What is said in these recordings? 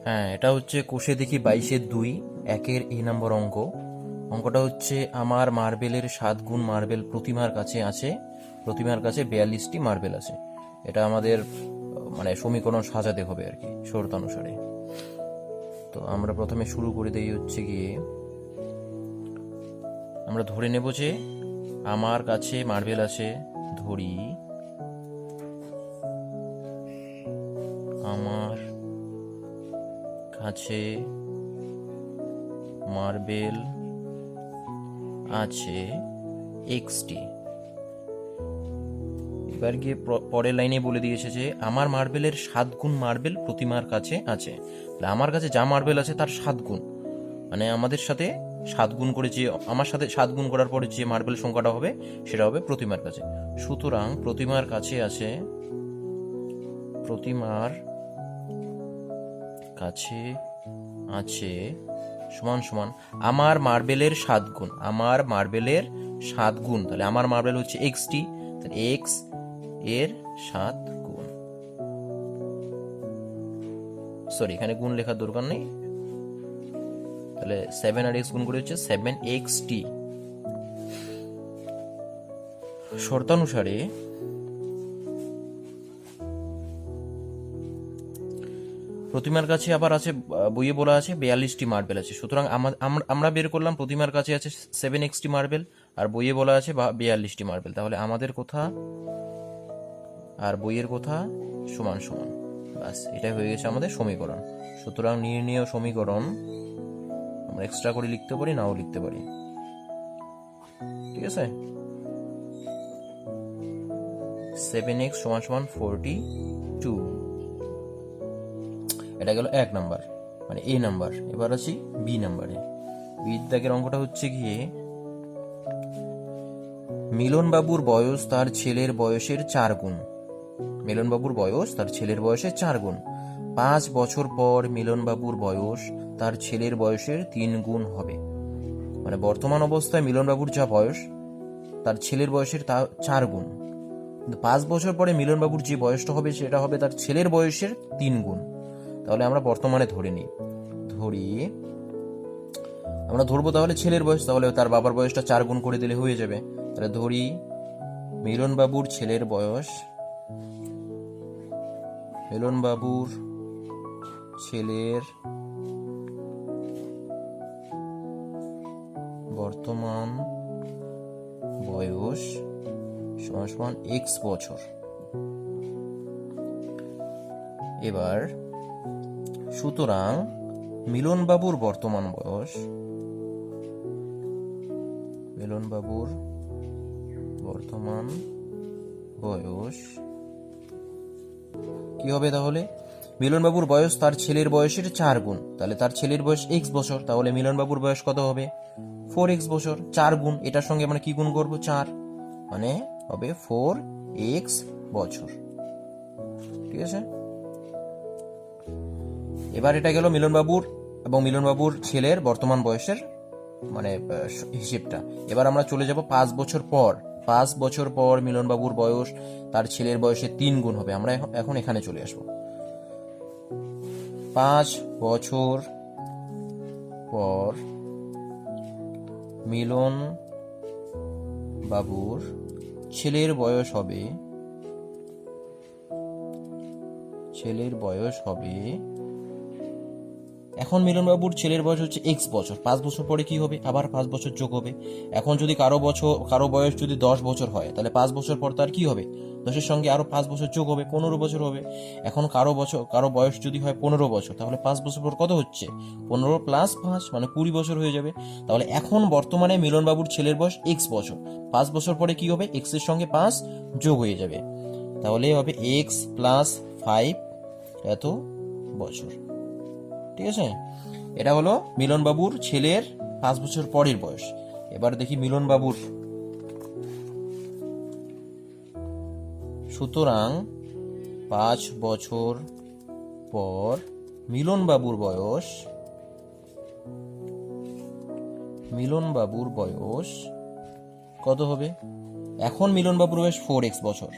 হ্যাঁ, এটা হচ্ছে কোষে দেখি 22-2 একের এ নম্বর অঙ্ক। অঙ্কটা হচ্ছে আমার মার্বেলের 7 গুণ মার্বেল প্রতিমার কাছে আছে। প্রতিমার কাছে 42টি মার্বেল আছে। এটা আমাদের মানে সমীকরণ সাজাতে হবে আর কি, শর্তানুসারে। তো আমরা প্রথমে শুরু করে দিই হচ্ছে গিয়ে, আমরা ধরে নেব যে আমার কাছে মার্বেল আছে। ধরি আমার কাছে মার্বেল আছে এক্সটি। এবার গিয়ে পরের লাইনে বলে দিয়েছে যে আমার মার্বেলের 7 গুণ মার্বেল প্রতিমার কাছে আছে। তাহলে আমার কাছে যা মার্বেল আছে তার 7 গুণ, মানে আমাদের সাথে 7 গুণ করে, যে আমার সাথে 7 গুণ করার পরে যে মার্বেল সংখ্যাটা হবে সেটা হবে প্রতিমার কাছে। সুতরাং প্রতিমার কাছে আছে, প্রতিমার কাছে আছে সমান সমান আমার মার্বেলের 7 গুণ, আমার মার্বেলের 7 গুণ। তাহলে আমার মার্বেল হচ্ছে এক্সটি, তাহলে এক্স এর 7 গুণ। সরি, এখানে গুণ লেখার দরকার নেই। তাহলে 7 আর এক্স গুণ করে হচ্ছে 7xt। শর্তানুসারে প্রতিমার কাছে আবার আছে, বইয়ে বলা আছে 42টি মার্বেল আছে। সুতরাং আমরা বের করলাম প্রতিমার কাছে আছে 7xt মার্বেল, আর বইয়ে বলা আছে 42টি মার্বেল। তাহলে আমাদের কথা আর বইয়ের কথা সমান সমান। বাস, এটাই হয়ে গেছে আমাদের সমীকরণ। সুতরাং নির্ণেয় সমীকরণ আমরা এক্সট্রা করে লিখতে পারি, নাও লিখতে পারি। ঠিক আছে, 7x সমান সমান 42। এটা গেল 1 নাম্বার, মানে এ নাম্বার। এবার আছি বি নাম্বারে। বি দাগের অঙ্কটা হচ্ছে গিয়ে, মিলনবাবুর বয়স তার ছেলের বয়সের 4 গুণ। মিলনবাবুর বয়স তার ছেলের বয়সের 4 গুণ। 5 বছর পর মিলনবাবুর বয়স তার ছেলের বয়সের 3 গুণ হবে। মানে বর্তমান অবস্থায় মিলনবাবুর যা বয়স তার ছেলের বয়সের তা 4 গুণ। 5 বছর পরে মিলনবাবুর যে বয়সটা হবে সেটা হবে তার ছেলের বয়সের 3 গুণ। তাহলে আমরা বর্তমানে ধরে নিই, আমরা ধরবো তাহলে ছেলের বয়স, তাহলে তার বাবার বয়সটা 4 গুণ করে দিলে হয়ে যাবে। তাহলে ধরি মিলনবাবুর ছেলের বয়স, মিলনবাবুর ছেলের বর্তমান বয়স সমান সমান এক্স বছর। এবার সুতরাং মিলনবাবুর বর্তমান বয়স, মিলনবাবুর বর্তমান বয়স কি হবে? তাহলে মিলনবাবুর বয়স তার ছেলের বয়সের 4 গুণ। তাহলে তার ছেলের বয়স এক্স বছর, তাহলে মিলনবাবুর বয়স কত হবে? 4x বছর। 4 গুণ, এটার সঙ্গে আমরা কি গুণ করবো? 4, মানে হবে 4x বছর। ঠিক আছে, এবার এটা গেল মিলনবাবুর এবং মিলনবাবুর ছেলের বর্তমান বয়সের মানে হিসেবটা। এবার আমরা চলে যাব 5 বছর পর। 5 বছর পর মিলনবাবুর বয়স তার ছেলের বয়সের 3 গুণ হবে। আমরা এখন এখানে চলে আসবো। 5 বছর পর মিলন বাবুর ছেলের বয়স হবে, এখন মিলনবাবুর ছেলের বয়স হচ্ছে এক্স বছর। 5 বছর পরে কি হবে? আবার 5 বছর যোগ হবে। এখন যদি কারো বয়স যদি 10 বছর হয়, তাহলে 5 বছর পর তার কি হবে? 10-এর সঙ্গে আরো 5 বছর যোগ হবে, 15 বছর হবে। এখন কারো বয়স যদি হয় 15 বছর, তাহলে 5 বছর পর কত হচ্ছে? 15 + 5 মানে 20 বছর হয়ে যাবে। তাহলে এখন বর্তমানে মিলনবাবুর ছেলের বয়স এক্স বছর। 5 বছর পরে কি হবে? এক্স এর সঙ্গে 5 যোগ হয়ে যাবে, তাহলে হবে x + 5 এত বছর। ঠিক আছে, এটা হলো মিলনবাবুর ছেলের 5 বছর পরের বয়স। এবার দেখি মিলনবাবুর, সুতরাং 5 বছর পর মিলনবাবুর বয়স কত হবে? এখন মিলনবাবুর বয়স 4x বছর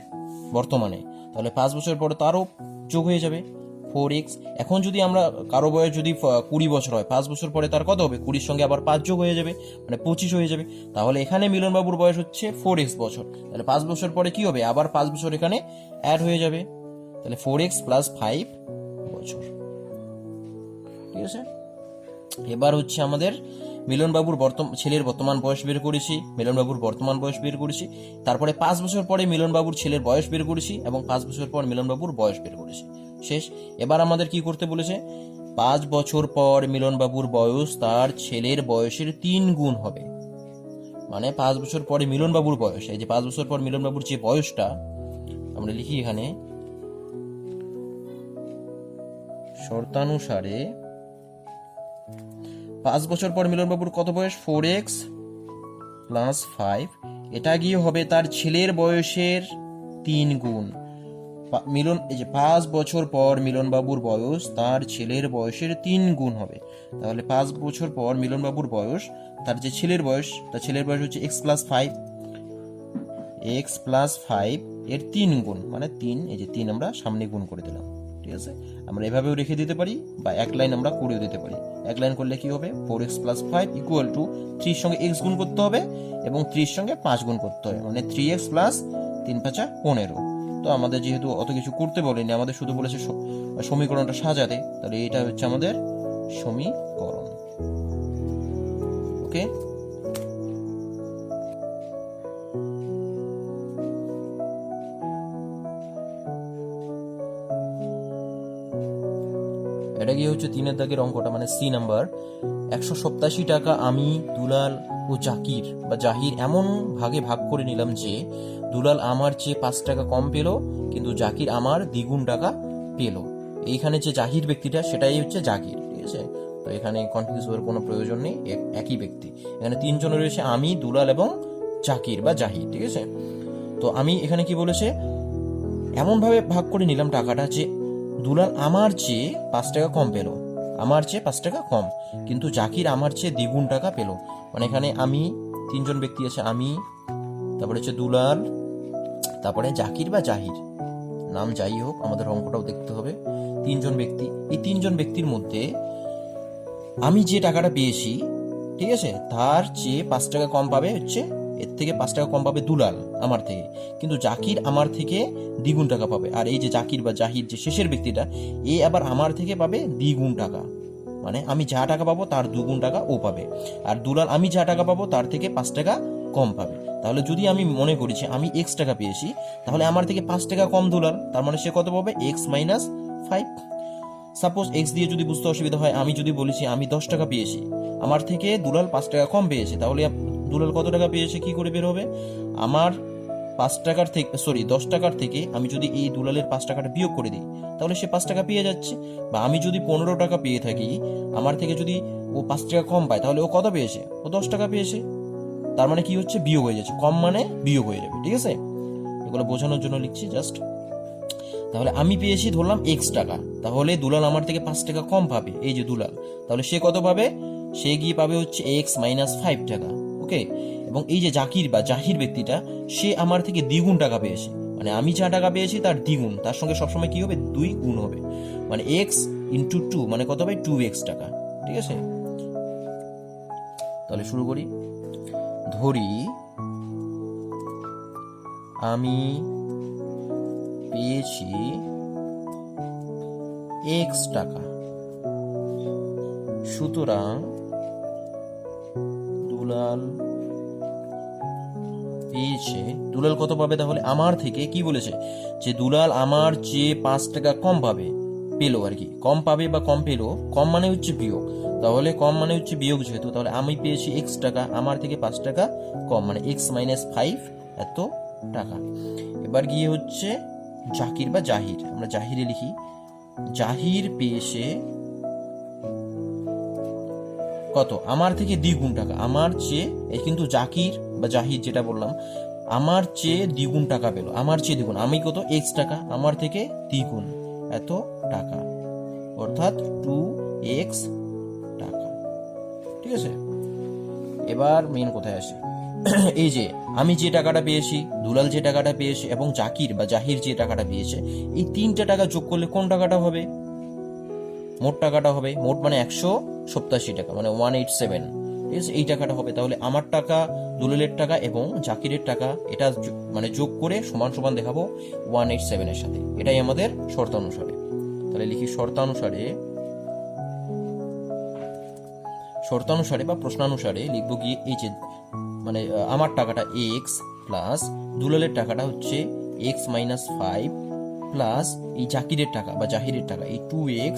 বর্তমানে, তাহলে 5 বছর পরে তারও যোগ হয়ে যাবে, 4x। এখন যদি আমরা কারো বয়স যদি 20 বছর হয়, 5 বছর পরে তার কত হবে? 20 সঙ্গে আবার 5 যোগ হয়ে যাবে, মানে 25 হয়ে যাবে। তাহলে এখানে মিলনবাবুর বয়স হচ্ছে 4x বছর। তাহলে 5 বছর পরে কি হবে? আবার 5 বছর এখানে অ্যাড হয়ে যাবে। তাহলে 4x প্লাস 5 বছর। ঠিক আছে, এবার হচ্ছে আমাদের মিলনবাবুর ছেলের বর্তমান বয়স বের করেছি, মিলনবাবুর বর্তমান বয়স বের করেছি, তারপরে 5 বছর পরে মিলনবাবুর ছেলের বয়স বের করেছি এবং 5 বছর পর মিলনবাবুর বয়স বের করেছি। শেষ। এবার আমাদের কি করতে বলেছে? 5 বছর পর মিলনবাবুর বয়স তার ছেলের বয়সের 3 গুণ হবে। মানে 5 বছর পরে মিলনবাবুর বয়স, এই যে 5 বছর পর মিলনবাবুর যে বয়সটা, আমরা লিখি এখানে শর্তানুসারে 5 বছর পর মিলনবাবুর কত বয়স? 4x প্লাস 5, এটা গিয়ে হবে তার ছেলের বয়সের 3 গুণ। এই যে 5 বছর পর মিলনবাবুর বয়স তার ছেলের বয়সের 3 গুণ হবে। তাহলে 5 বছর পর মিলনবাবুর বয়স তার যে ছেলের বয়স, তার ছেলের বয়স হচ্ছে x প্লাস 5, x প্লাস 5 এর 3 গুণ, মানে 3, এই যে 3 আমরা সামনে গুণ করে দিলাম। ঠিক আছে, আমরা এভাবেও রেখে দিতে পারি বা এক লাইন আমরা করেও দিতে পারি। এক লাইন করলে কি হবে? 4x প্লাস 5 ইকুয়াল টু 3 সঙ্গে x গুণ করতে হবে এবং 3 সঙ্গে 5 গুণ করতে হবে, মানে 3x প্লাস 3 5 15। তো আমাদের যেহেতু অত কিছু করতে বলেনি, আমাদের শুধু বলেছে সমীকরণটা সাজাতে, তাহলে এটা হচ্ছে আমাদের সমীকরণ। ওকে, এটা কি হচ্ছে 3 দাগের অঙ্কটা, মানে সি নাম্বার। 187 টাকা আমি, দুলাল ও জাকির বা জাহির এমন ভাগে ভাগ করে নিলাম যে দুলাল আমার চেয়ে 5 টাকা কম পেল, কিন্তু জাকির আমার দ্বিগুণ টাকা পেল। এইখানে যে জাহির ব্যক্তিটা সেটাই হচ্ছে জাকির। ঠিক আছে, তো এখানে কনফিউজ হওয়ার কোনো প্রয়োজন নেই, একই ব্যক্তি। এখানে 3 জন রয়েছে, আমি, দুলাল এবং জাকির বা জাহির। ঠিক আছে, তো আমি এখানে কি বলেছে? এমন ভাবে ভাগ করে নিলাম টাকাটা যে দুলাল আমার চেয়ে 5 টাকা কম পেল, আমার চেয়ে 5 টাকা কম, কিন্তু জাকির আমার চেয়ে দ্বিগুণ টাকা পেল। মানে এখানে আমি, 3 জন ব্যক্তি আছে, আমি, তারপরে হচ্ছে দুলাল, তারপরে জাকির বা জাহির, নাম যাই হোক আমাদের অঙ্কটাও দেখতে হবে। 3 জন ব্যক্তি, এই 3 জন ব্যক্তির মধ্যে আমি যে টাকাটা পেয়েছি, ঠিক আছে, তার চেয়ে 5 টাকা কম পাবে হচ্ছে, এর থেকে 5 টাকা কম পাবে দুলাল আমার থেকে, কিন্তু জাকির আমার থেকে দ্বিগুণ টাকা পাবে। আর এই যে জাকির বা জাহির যে শেষের ব্যক্তিটা, এ আবার আমার থেকে পাবে দ্বিগুণ টাকা, মানে আমি যা টাকা পাবো তার 2 গুণ টাকা ও পাবে। আর দুলাল আমি যা টাকা পাবো তার থেকে 5 টাকা কম পাবে। তাহলে যদি আমি মনে করি যে আমি x টাকা পেয়েছি, তাহলে আমার থেকে 5 টাকা কম দুলাল, তার মানে সে কত পাবে? x minus 5। সাপোজ x দিয়ে যদি বুঝতে অসুবিধা হয়, আমি যদি বলেছি আমি 10 টাকা পেয়েছি, আমার থেকে দুলাল 5 টাকা কম পেয়েছে, তাহলে দুলাল কত টাকা পেয়েছে কি করে বের হবে? আমার 5 টাকার থেকে, 10 টাকার থেকে আমি যদি এই দুলালের 5 টাকাটা বিয়োগ করে দিই, তাহলে সে 5 টাকা পেয়ে যাচ্ছে। বা আমি যদি 15 টাকা পেয়ে থাকি, আমার থেকে যদি ও 5 টাকা কম পায়, তাহলে ও কত পেয়েছে? ও 10 টাকা পেয়েছে। তার মানে কি হচ্ছে? বিয়োগ হয়ে যাচ্ছে, কম মানে বিয়োগ হয়ে যাবে। ঠিক আছে, এগুলো বোঝানোর জন্য লিখছি জাস্ট। তাহলে আমি পেয়েছি ধরলাম x টাকা, তাহলে দুলাল আমার থেকে 5 টাকা কম পাবে, এই যে দুলাল, তাহলে সে কত পাবে? সে গিয়ে পাবে হচ্ছে x মাইনাস 5 টাকা। ওকে, এবং এই যে জাকির বা জাহির ব্যক্তিটা, সে আমার থেকে দ্বিগুণ টাকা পেয়েছে, মানে আমি যা টাকা পেয়েছি তার দ্বিগুণ, তার সঙ্গে সবসময় কি হবে? 2 গুণ হবে, মানে x ইন্টু 2 মানে কত হবে? 2x টাকা। ঠিক আছে, তাহলে শুরু করি। ধরি আমি পেয়েছি x টাকা, সুতরাং দুলাল পেয়েছে, দুলাল কত পাবে? তাহলে আমার থেকে কি বলেছে? যে দুলাল আমার চেয়ে 5 টাকা কম পাবে, পেলো আর কি, কম পাবে বা কম পেলো, কম মানে হচ্ছে বিয়োগ, তাহলে কম মানে হচ্ছে বিয়োগ যেহেতু, তাহলে আমি পেয়েছি x টাকা, আমার থেকে 5 টাকা কম, মানে x মাইনাস 5 এত টাকা। এবার গিয়ে হচ্ছে জাকির বা জাহির, আমরা জাহিরে লিখি। জাহির পেয়েছে কত? আমার থেকে দ্বিগুণ টাকা, আমার চেয়ে, কিন্তু জাকির বা জাহির যেটা বললাম, আমার চেয়ে দ্বিগুণ টাকা পেল, আমার চেয়ে দ্বিগুণ, আমি কত? x টাকা, আমার থেকে দ্বিগুণ এত টাকা, অর্থাৎ 2x টাকা। ঠিক আছে, এবার মেন কোথায় আসে? এই যে আমি যে টাকাটা পেয়েছি, দুলাল যে টাকাটা পেয়েছে এবং জাকির বা জাহির যে টাকাটা পেয়েছে, এই 3টে টাকা যোগ করলে কোন টাকাটা হবে? মোট টাকাটা হবে, মোট মানে 187 টাকা, মানে 187, ঠিক আছে, এই টাকাটা হবে। তাহলে আমার টাকা, দুলালের টাকা এবং জাকিরের টাকা, এটা মানে যোগ করে সমান সমান দেখাবো 187 এর সাথে। এটাই আমাদের শর্তানুসারে। তাহলে লিখি শর্তানুসারে বা প্রশ্নানুসারে লিখবো গিয়ে এই যে মানে আমার টাকাটা এক্স প্লাস দুলালের টাকাটা হচ্ছে x-5 প্লাস এই জাকিরের টাকা বা জাহিরের টাকা এই 2x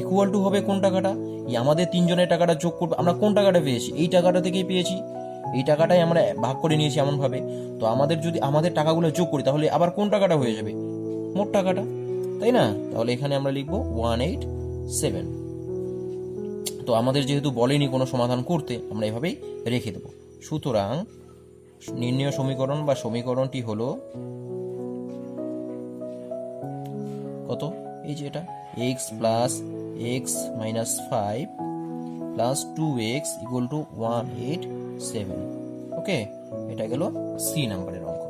ইকুয়াল টু হবে কোন টাকাটা, এই আমাদের তিনজনের টাকাটা যোগ করবো। আমরা কোন টাকাটা পেয়েছি, এই টাকাটা থেকেই পেয়েছি, এই টাকাটাই আমরা ভাগ করে নিয়েছি এমন ভাবে। তো আমাদের যদি আমাদের টাকাগুলো যোগ করি তাহলে আবার কোন টাকাটা হয়ে যাবে, মোট টাকাটা, তাই না? তাহলে এখানে আমরা লিখবো 187। তো আমাদের যেহেতু বলেনি কোনো সমাধান করতে, আমরা এভাবেই রেখে দেবো। সুতরাং নির্ণয় সমীকরণ বা সমীকরণটি হলো কত, এই যে এটা x plus x-5 plus 2x equal to 187। ওকে, এটা গেল সি নাম্বারের অঙ্ক।